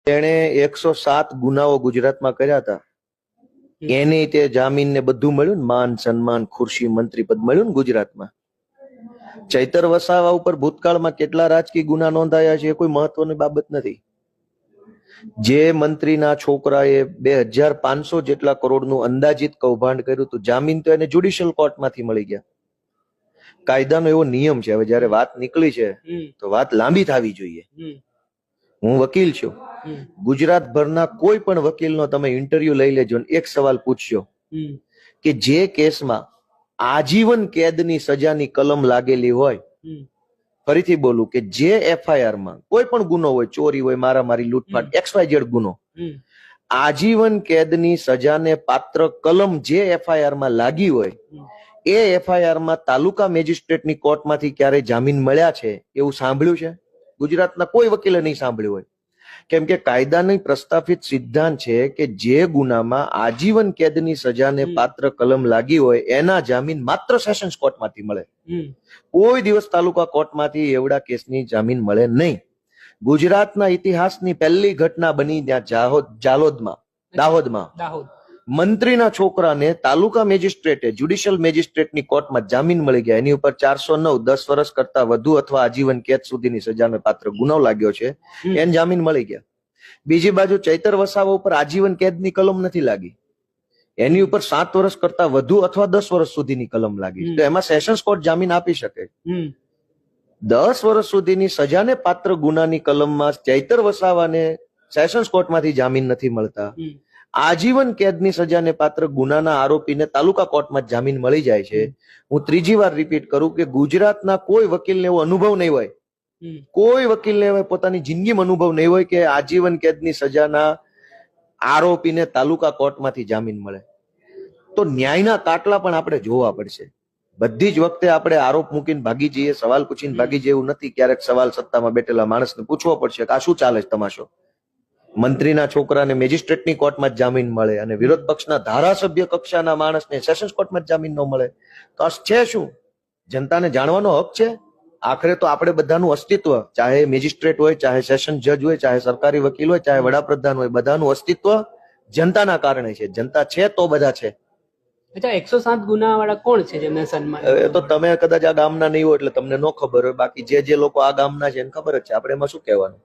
તેણે 107 ગુનાઓ ગુજરાતમાં કર્યા હતા. એને તે જામીન ને બધું મળ્યું ને, માન સન્માન ખુરશી મંત્રી પદ મળ્યું ને ગુજરાતમાં. ચૈતર વસાવા ઉપર ભૂતકાળમાં કેટલા રાજકીય ગુના નોંધાયા છે એ કોઈ મહત્વની બાબત નથી. જે મંત્રીના છોકરાએ 2500 જેટલા કરોડનું અંદાજિત કૌભાંડ કર્યું હતું, જામીન તો એને જ્યુડિશિયલ કોર્ટમાંથી મળી ગયા. કાયદાનો એવો નિયમ છે. હવે જયારે વાત નીકળી છે તો વાત લાંબી થવી જોઈએ. હું વકીલ છું. ગુજરાત ભરના કોઈ પણ વકીલનો તમે ઇન્ટરવ્યુ લઈ લેજો, એક સવાલ પૂછજો કે જે કેસમાં આજીવન કેદની સજાની કલમ લાગેલી હોય, ફરીથી બોલું કે જે એફઆઈઆર માં કોઈ પણ ગુનો હોય, ચોરી હોય, મારામારી, લૂંટફાટ, XYZ ગુનો, આજીવન કેદની સજાને પાત્ર કલમ જે એફઆઈઆર માં લાગી હોય, એ એફઆઈઆર માં તાલુકા મેજિસ્ટ્રેટની કોર્ટમાંથી ક્યારે જામીન મળ્યા છે એવું સાંભળ્યું છે? ગુજરાતના કોઈ વકીલે નહીં સાંભળ્યું હોય. કેમ કે કાયદાની પ્રસ્થાપિત સિદ્ધાંત છે કે જે ગુનામાં આજીવન કેદની સજાને પાત્ર કલમ લાગી હોય એના જામીન માત્ર સેશન્સ કોર્ટમાંથી મળે. કોઈ દિવસ તાલુકા કોર્ટમાંથી એવડા કેસની જામીન મળે નહીં. ગુજરાતના ઇતિહાસની પહેલી ઘટના બની ત્યાં દાહોદમાં મંત્રીના છોકરાને તાલુકા મેજિસ્ટ્રેટે જ્યુડિશિયલ મેજિસ્ટ્રેટની કોર્ટમાં જામીન મળી ગયા. એની ઉપર 409 10 વર્ષ કરતા વધુ અથવા આજીવન કેદ સુધીની સજાને પાત્ર ગુનો લાગ્યો છે, એને જામીન મળી ગયા. બીજી બાજુ ચૈતર વસાવા ઉપર આજીવન કેદની કલમ નથી લાગી, એની ઉપર 7 વર્ષ કરતા વધુ અથવા 10 વર્ષ સુધીની કલમ લાગી. તો એમાં સેશન્સ કોર્ટ જામીન આપી શકે. 10 વર્ષ સુધીની સજાને પાત્ર ગુનાની કલમમાં ચૈતર વસાવાને સેશન્સ કોર્ટમાંથી જામીન નથી મળતા. આજીવન કેદની સજાને પાત્ર ગુનાના આરોપીને તાલુકા કોર્ટમાં જામીન મળી જાય છે. હું ત્રીજી વાર રિપીટ કરું કે ગુજરાતના કોઈ વકીલને એવો અનુભવ નહીં હોય, કોઈ વકીલને પોતાની જિંદગીમાં અનુભવ નહીં હોય કે આજીવન કેદની સજાના આરોપીને તાલુકા કોર્ટમાંથી જામીન મળે. તો ન્યાયના કાટલા પણ આપણે જોવા પડશે. બધી જ વખતે આપણે આરોપ મૂકીને ભાગી જઈએ, સવાલ પૂછીને ભાગી જઈએ એવું નથી. ક્યારેક સવાલ સત્તામાં બેઠેલા માણસને પૂછવો પડશે કે આ શું ચાલે છે તમાશો. મંત્રીના છોકરાને મેજિસ્ટ્રેટની કોર્ટમાં જામીન મળે અને વિરોધ પક્ષના ધારાસભ્ય કક્ષાના માણસને સેશન્સ કોર્ટમાં જામીન ન મળે તો આ છે શું? જનતાને જાણવાનો હક છે. આખરે તો આપણે બધાનું અસ્તિત્વ, ચાહે મેજિસ્ટ્રેટ હોય, ચાહે સેશન જજ હોય, ચાહે સરકારી વકીલ હોય, ચાહે વડાપ્રધાન હોય, બધાનું અસ્તિત્વ જનતાના કારણે છે. જનતા છે તો બધા છે. અચ્છા, 107 ગુના વાળા કોણ છે જેમને સન્માન? એ તો તમે કદાચ આ ગામના નહીં હોય એટલે તમને ન ખબર હોય. બાકી જે લોકો આ ગામના છે એને ખબર જ છે. આપણે એમાં શું કહેવાનું?